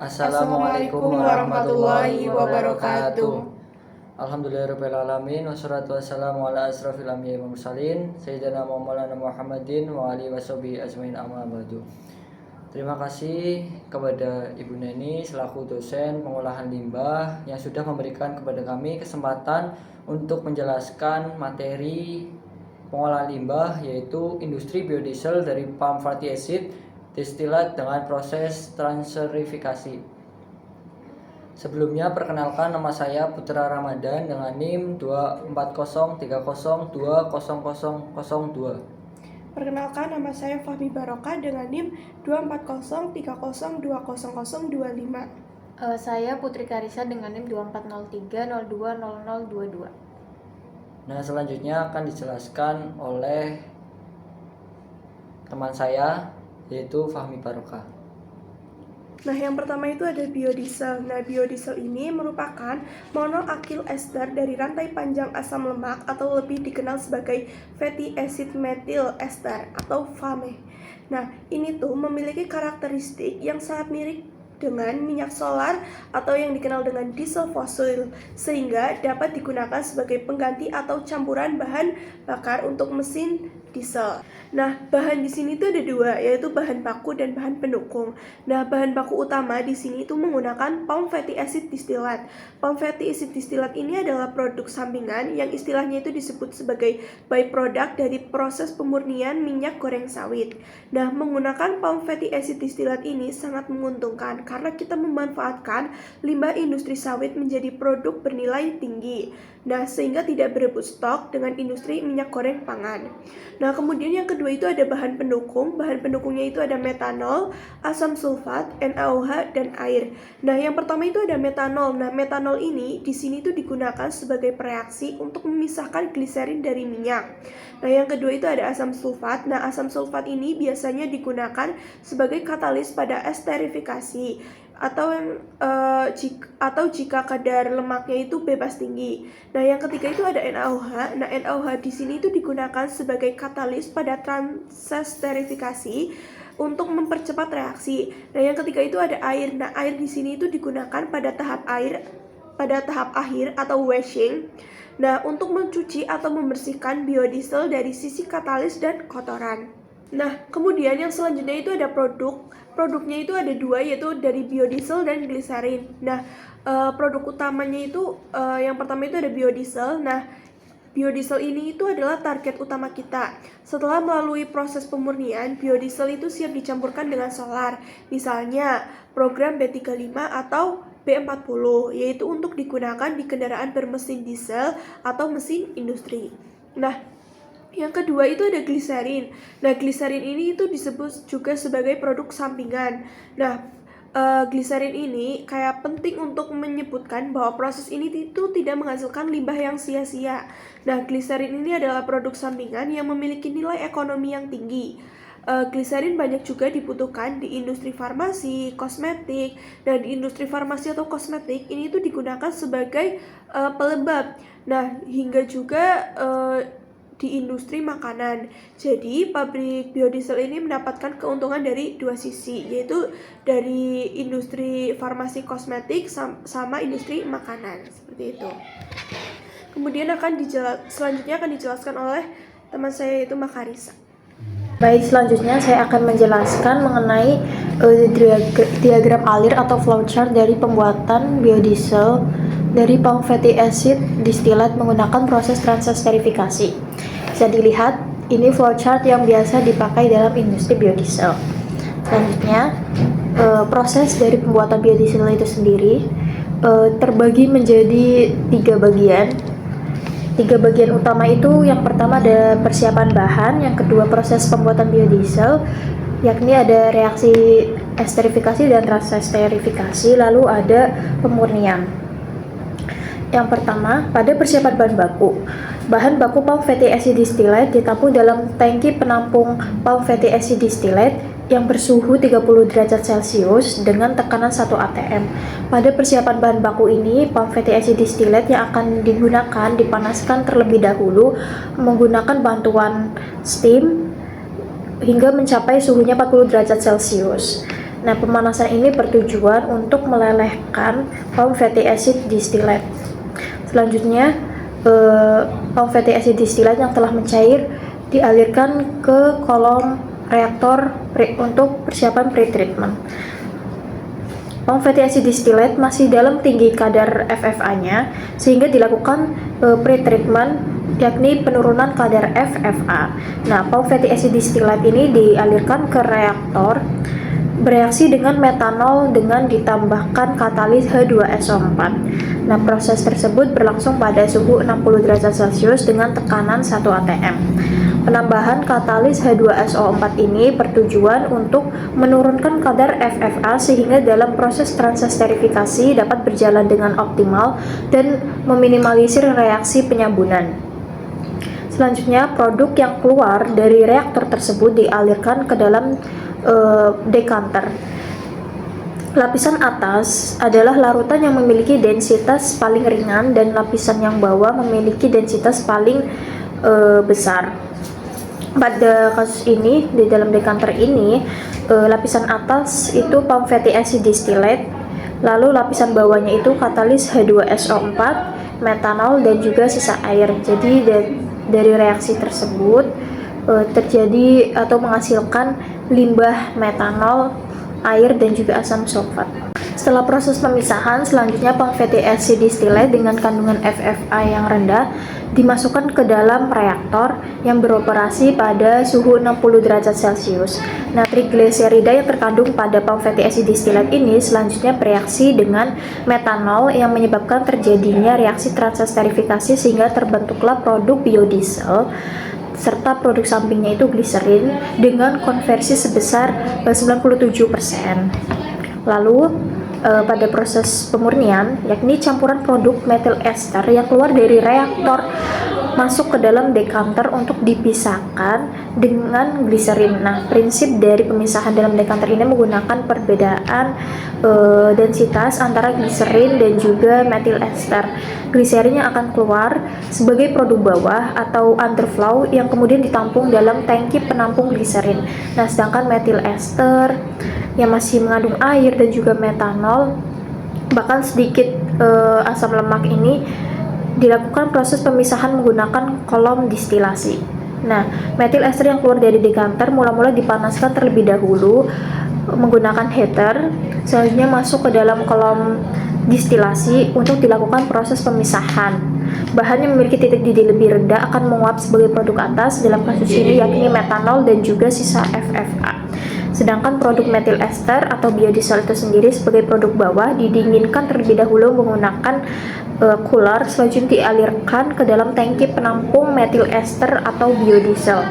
Assalamualaikum warahmatullahi wabarakatuh. Alhamdulillahirrahmanirrahim. Wassalatu wassalamu ala asrafil anbiya'i wal mursalin Sayyidina Maulana Muhammadin wa alihi washabihi ajmain amma ba'du. Terima kasih kepada Ibu Neni selaku dosen pengolahan limbah yang sudah memberikan kepada kami kesempatan untuk menjelaskan materi pengolahan limbah, yaitu industri biodiesel dari palm fatty acid distilat dengan proses transerifikasi. Sebelumnya perkenalkan, nama saya Putra Ramadan dengan NIM 24030200002. Perkenalkan, nama saya Fahmi Barokah dengan NIM 24030200025. Saya Putri Karisa dengan NIM 2403020022. Nah, selanjutnya akan dijelaskan oleh teman saya, yaitu Fahmi Barokah. Nah, yang pertama itu ada biodiesel. Nah, biodiesel ini merupakan monoakyl ester dari rantai panjang asam lemak atau lebih dikenal sebagai fatty acid methyl ester atau FAME. Nah, ini tuh memiliki karakteristik yang sangat mirip dengan minyak solar atau yang dikenal dengan diesel fosil, sehingga dapat digunakan sebagai pengganti atau campuran bahan bakar untuk mesin diesel. Nah, bahan di sini tuh ada dua, yaitu bahan baku dan bahan pendukung. Nah, bahan baku utama di sini itu menggunakan palm fatty acid distilat. Palm fatty acid distilat ini adalah produk sampingan yang istilahnya itu disebut sebagai byproduct dari proses pemurnian minyak goreng sawit. Nah, menggunakan palm fatty acid distilat ini sangat menguntungkan karena kita memanfaatkan limbah industri sawit menjadi produk bernilai tinggi. Nah, sehingga tidak berebut stok dengan industri minyak goreng pangan. Nah, kemudian yang kedua itu ada bahan pendukung. Bahan pendukungnya itu ada metanol, asam sulfat, NaOH, dan air. Nah, yang pertama itu ada metanol. Nah, metanol ini di sini itu digunakan sebagai pereaksi untuk memisahkan gliserin dari minyak. Nah, yang kedua itu ada asam sulfat. Nah, asam sulfat ini biasanya digunakan sebagai katalis pada esterifikasi atau jika kadar lemaknya itu bebas tinggi. Nah, yang ketiga itu ada NaOH. Nah, NaOH di sini itu digunakan sebagai katalis pada transesterifikasi untuk mempercepat reaksi. Nah, yang ketiga itu ada air. Nah, air di sini itu digunakan pada tahap akhir atau washing. Nah, untuk mencuci atau membersihkan biodiesel dari sisi katalis dan kotoran. Nah, kemudian yang selanjutnya itu ada Produknya itu ada dua, yaitu dari biodiesel dan gliserin. Nah, produk utamanya itu yang pertama itu ada biodiesel. Nah, biodiesel ini itu adalah target utama kita. Setelah melalui proses pemurnian, biodiesel itu siap dicampurkan dengan solar. Misalnya, program B35 atau B40, yaitu untuk digunakan di kendaraan bermesin diesel atau mesin industri. Nah, yang kedua itu ada gliserin. Nah, gliserin ini itu disebut juga sebagai produk sampingan. Nah, gliserin ini kayak penting untuk menyebutkan bahwa proses ini itu tidak menghasilkan limbah yang sia-sia. Nah, gliserin ini adalah produk sampingan yang memiliki nilai ekonomi yang tinggi. Gliserin banyak juga dibutuhkan di industri farmasi, kosmetik. Dan di industri farmasi atau kosmetik ini itu digunakan sebagai pelembab. Nah, hingga juga di industri makanan. Jadi, pabrik biodiesel ini mendapatkan keuntungan dari dua sisi, yaitu dari industri farmasi kosmetik sama industri makanan, seperti itu. Kemudian selanjutnya akan dijelaskan oleh teman saya, yaitu Mbak Karisa. Baik, selanjutnya saya akan menjelaskan mengenai diagram alir atau flowchart dari pembuatan biodiesel dari palm fatty acid distilat menggunakan proses transesterifikasi. Bisa dilihat, ini flowchart yang biasa dipakai dalam industri biodiesel. Selanjutnya, proses dari pembuatan biodiesel itu sendiri terbagi menjadi 3 bagian. 3 bagian utama itu, yang pertama ada persiapan bahan, yang kedua proses pembuatan biodiesel, yakni ada reaksi esterifikasi dan transesterifikasi, lalu ada pemurnian. Yang pertama, pada persiapan bahan baku. Bahan baku palm fatty acid distillate ditampung dalam tangki penampung palm fatty acid distillate yang bersuhu 30 derajat Celcius dengan tekanan 1 atm. Pada persiapan bahan baku ini, palm fatty acid distillate yang akan digunakan dipanaskan terlebih dahulu menggunakan bantuan steam hingga mencapai suhunya 40 derajat Celcius. Nah, pemanasan ini bertujuan untuk melelehkan palm fatty acid distillate. Selanjutnya, palm fatty acid distillate yang telah mencair dialirkan ke kolom reaktor untuk persiapan pretreatment. Palm fatty acid distillate masih dalam tinggi kadar FFA-nya sehingga dilakukan pretreatment, yakni penurunan kadar FFA. Nah, palm fatty acid distillate ini dialirkan ke reaktor bereaksi dengan metanol dengan ditambahkan katalis H2SO4. Nah, proses tersebut berlangsung pada suhu 60 derajat Celcius dengan tekanan 1 atm. Penambahan katalis H2SO4 ini bertujuan untuk menurunkan kadar FFA sehingga dalam proses transesterifikasi dapat berjalan dengan optimal dan meminimalisir reaksi penyambunan. Selanjutnya, produk yang keluar dari reaktor tersebut dialirkan ke dalam dekanter. Lapisan atas adalah larutan yang memiliki densitas paling ringan dan lapisan yang bawah memiliki densitas paling besar. Pada kasus ini, di dalam dekanter ini, lapisan atas itu palm fatty acid distillate, lalu lapisan bawahnya itu katalis H2SO4, metanol, dan juga sisa air. Jadi dari reaksi tersebut terjadi atau menghasilkan limbah metanol, air, dan juga asam sulfat. Setelah proses pemisahan, selanjutnya palm fatty acid distillate dengan kandungan FFA yang rendah dimasukkan ke dalam reaktor yang beroperasi pada suhu 60 derajat Celcius. Nah, trigliserida yang terkandung pada palm fatty acid distillate ini selanjutnya bereaksi dengan metanol yang menyebabkan terjadinya reaksi transesterifikasi sehingga terbentuklah produk biodiesel serta produk sampingnya itu gliserin dengan konversi sebesar 97%. Lalu pada proses pemurnian, yakni campuran produk methyl ester yang keluar dari reaktor masuk ke dalam dekanter untuk dipisahkan dengan gliserin. Nah, prinsip dari pemisahan dalam dekanter ini menggunakan perbedaan densitas antara gliserin dan juga methyl ester. Gliserin yang akan keluar sebagai produk bawah atau underflow yang kemudian ditampung dalam tangki penampung gliserin. Nah, sedangkan methyl ester yang masih mengandung air dan juga metanol, bahkan sedikit asam lemak ini dilakukan proses pemisahan menggunakan kolom distilasi. Nah, methyl ester yang keluar dari dekanter mula-mula dipanaskan terlebih dahulu menggunakan heater, selanjutnya masuk ke dalam kolom distilasi untuk dilakukan proses pemisahan. Bahan yang memiliki titik didih lebih rendah akan menguap sebagai produk atas dalam kasus ini, yakni metanol dan juga sisa FFA. Sedangkan produk methyl ester atau biodiesel itu sendiri sebagai produk bawah didinginkan terlebih dahulu menggunakan cooler, selanjutnya dialirkan ke dalam tangki penampung methyl ester atau biodiesel.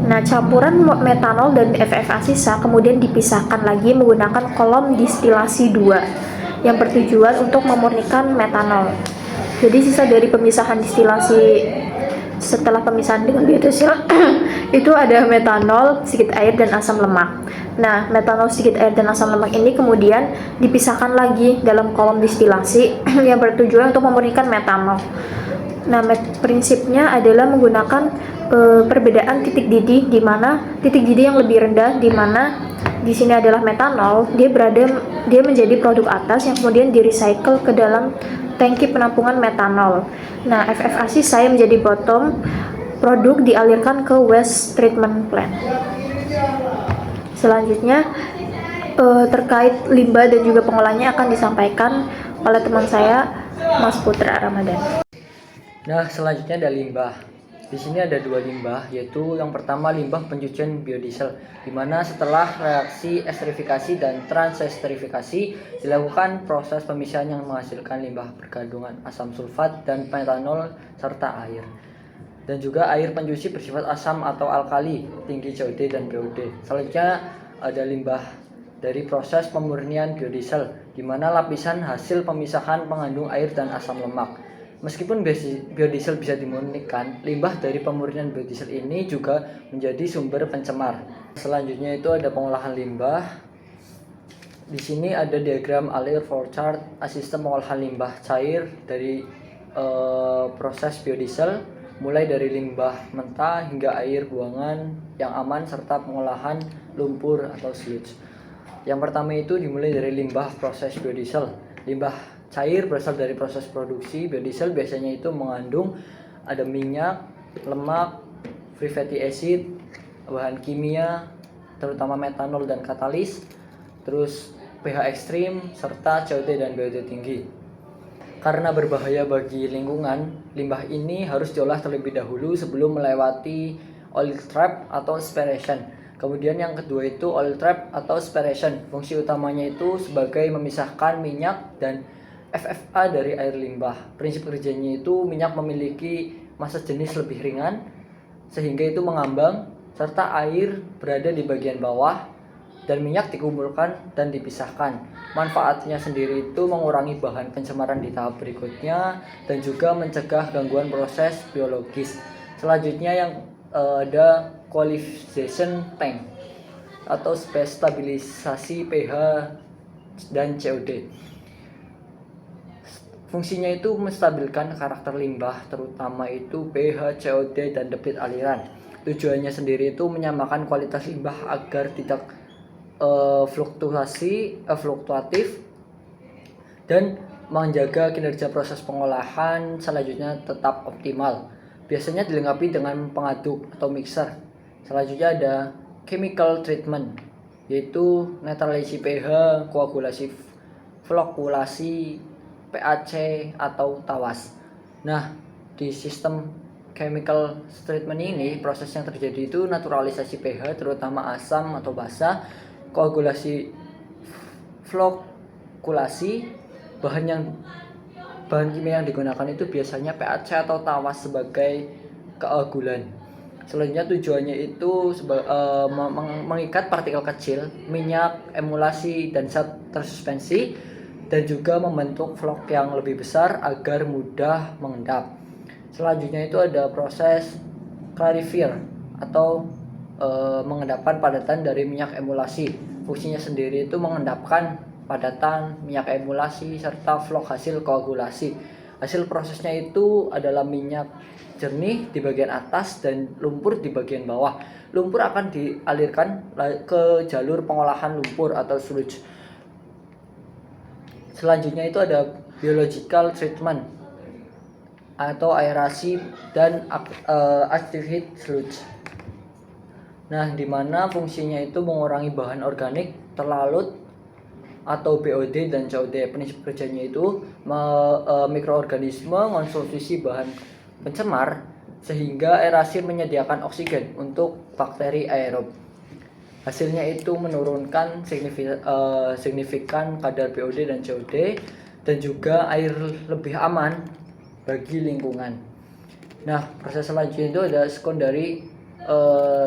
Nah, campuran metanol dan FFA sisa kemudian dipisahkan lagi menggunakan kolom distilasi 2 yang bertujuan untuk memurnikan metanol. Jadi sisa dari pemisahan distilasi setelah pemisahan dengan biodiesel itu ada metanol, sedikit air, dan asam lemak. Nah, metanol, sedikit air, dan asam lemak ini kemudian dipisahkan lagi dalam kolom distilasi yang bertujuan untuk memurnikan metanol. Nah, prinsipnya adalah menggunakan perbedaan titik didih, di mana titik didih yang lebih rendah, di mana di sini adalah metanol, dia menjadi produk atas yang kemudian di-recycle ke dalam tangki penampungan metanol. Nah, FFA sisa yang menjadi bottom produk dialirkan ke waste treatment plant. Selanjutnya terkait limbah dan juga pengolahannya akan disampaikan oleh teman saya, Mas Putra Ramadan. Nah, selanjutnya ada limbah. Di sini ada dua limbah, yaitu yang pertama limbah pencucian biodiesel, di mana setelah reaksi esterifikasi dan transesterifikasi dilakukan proses pemisahan yang menghasilkan limbah berkandungan asam sulfat dan metanol serta air. Dan juga air pencuci bersifat asam atau alkali, tinggi COD dan BOD. Selanjutnya ada limbah dari proses pemurnian biodiesel, di mana lapisan hasil pemisahan mengandung air dan asam lemak. Meskipun biodiesel bisa dimurnikan, limbah dari pemurnian biodiesel ini juga menjadi sumber pencemar. Selanjutnya itu ada pengolahan limbah. Di sini ada diagram alir flowchart sistem pengolahan limbah cair dari proses biodiesel, mulai dari limbah mentah hingga air buangan yang aman serta pengolahan lumpur atau sludge. Yang pertama itu dimulai dari limbah proses biodiesel. Limbah cair berasal dari proses produksi biodiesel, biasanya itu mengandung ada minyak, lemak, free fatty acid, bahan kimia terutama metanol dan katalis, terus pH ekstrim serta CO2 dan BOD tinggi. Karena berbahaya bagi lingkungan, limbah ini harus diolah terlebih dahulu sebelum melewati oil trap atau spiration. Kemudian yang kedua itu oil trap atau spiration. Fungsi utamanya itu sebagai memisahkan minyak dan FFA dari air limbah. Prinsip kerjanya itu minyak memiliki massa jenis lebih ringan sehingga itu mengambang, serta air berada di bagian bawah dan minyak dikumpulkan dan dipisahkan. Manfaatnya sendiri itu mengurangi bahan pencemaran di tahap berikutnya dan juga mencegah gangguan proses biologis. Selanjutnya yang ada qualification tank atau stabilisasi pH dan COD. Fungsinya itu menstabilkan karakter limbah, terutama itu pH, COD, dan debit aliran. Tujuannya sendiri itu menyamakan kualitas limbah agar tidak fluktuatif dan menjaga kinerja proses pengolahan selanjutnya tetap optimal. Biasanya dilengkapi dengan pengaduk atau mixer. Selanjutnya ada chemical treatment, yaitu netralisasi pH, koagulasi, flokulasi, PAC atau tawas. Nah, di sistem chemical treatment ini proses yang terjadi itu naturalisasi pH terutama asam atau basa, koagulasi, flokulasi, bahan kimia yang digunakan itu biasanya PAC atau tawas sebagai keagulan. Selanjutnya tujuannya itu mengikat partikel kecil, minyak, emulasi, dan zat tersuspensi, dan juga membentuk vlog yang lebih besar agar mudah mengendap. Selanjutnya itu ada proses clarifier atau mengendapkan padatan dari minyak emulasi. Fungsinya sendiri itu mengendapkan padatan minyak emulasi serta vlog hasil koagulasi. Hasil prosesnya itu adalah minyak jernih di bagian atas dan lumpur di bagian bawah. Lumpur akan dialirkan ke jalur pengolahan lumpur atau sludge. Selanjutnya itu ada biological treatment atau aerasi dan active heat sludge. Nah, di mana fungsinya itu mengurangi bahan organik terlarut atau BOD dan COD. Prinsip kerjanya itu mikroorganisme mengkonsumsi bahan pencemar sehingga aerasi menyediakan oksigen untuk bakteri aerob. Hasilnya itu menurunkan signifikan kadar BOD dan COD dan juga air lebih aman bagi lingkungan. Nah, proses selanjutnya itu ada secondary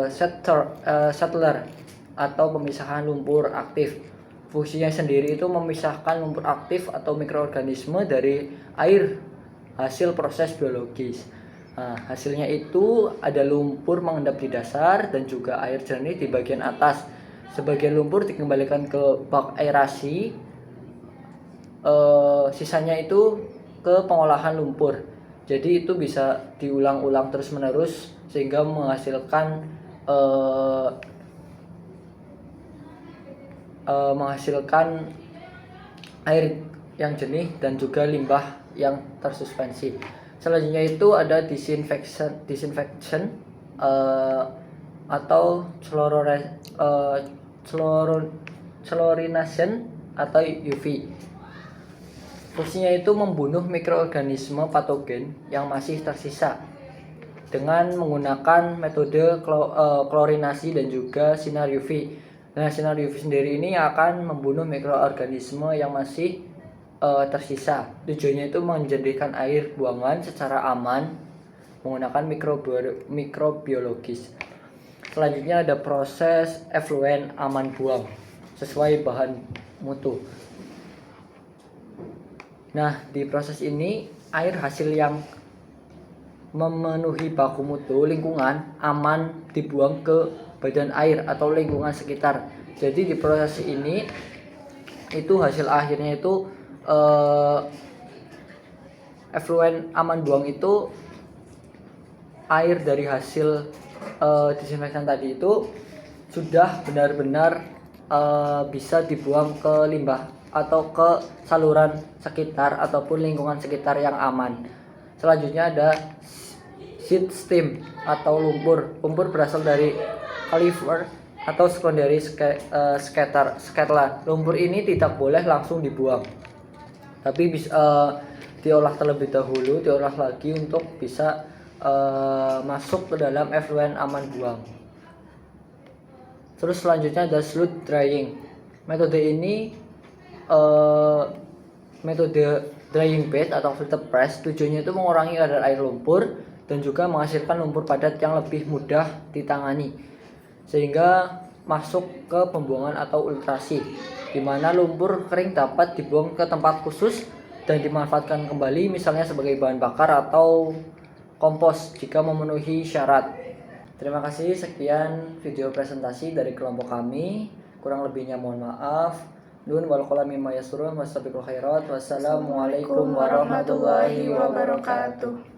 settler atau pemisahan lumpur aktif. Fungsinya sendiri itu memisahkan lumpur aktif atau mikroorganisme dari air hasil proses biologis. Nah, hasilnya itu ada lumpur mengendap di dasar dan juga air jernih di bagian atas. Sebagian lumpur dikembalikan ke bak aerasi, sisanya itu ke pengolahan lumpur. Jadi itu bisa diulang-ulang terus-menerus sehingga menghasilkan air yang jernih dan juga limbah yang tersuspensi. Selanjutnya itu ada disinfection atau chlorination atau UV. Fungsinya itu membunuh mikroorganisme patogen yang masih tersisa dengan menggunakan metode klorinasi dan juga sinar UV. Nah, sinar UV sendiri ini akan membunuh mikroorganisme yang masih tersisa. Tujuannya itu menjadikan air buangan secara aman menggunakan mikrobiologis. Selanjutnya ada proses efluen aman buang sesuai bahan mutu. Nah, di proses ini air hasil yang memenuhi baku mutu lingkungan aman dibuang ke badan air atau lingkungan sekitar. Jadi di proses ini itu hasil akhirnya itu efluen aman buang itu air dari hasil disinfektan tadi itu sudah benar-benar bisa dibuang ke limbah atau ke saluran sekitar ataupun lingkungan sekitar yang aman. Selanjutnya ada seed stream atau lumpur. Lumpur berasal dari caliver atau secondary scatter. Lumpur ini tidak boleh langsung dibuang, tapi bisa diolah terlebih dahulu, diolah lagi untuk bisa masuk ke dalam efluen aman buang. Terus selanjutnya ada sludge drying. Metode ini metode drying bed atau filter press, tujuannya itu mengurangi kadar air lumpur dan juga menghasilkan lumpur padat yang lebih mudah ditangani, sehingga masuk ke pembuangan atau ultrasi, di mana lumpur kering dapat dibuang ke tempat khusus dan dimanfaatkan kembali, misalnya sebagai bahan bakar atau kompos jika memenuhi syarat. Terima kasih, sekian video presentasi dari kelompok kami. Kurang lebihnya mohon maaf. Nun wal qalam mimma yasurun wasabiqul khairat. Wassalamualaikum warahmatullahi wabarakatuh.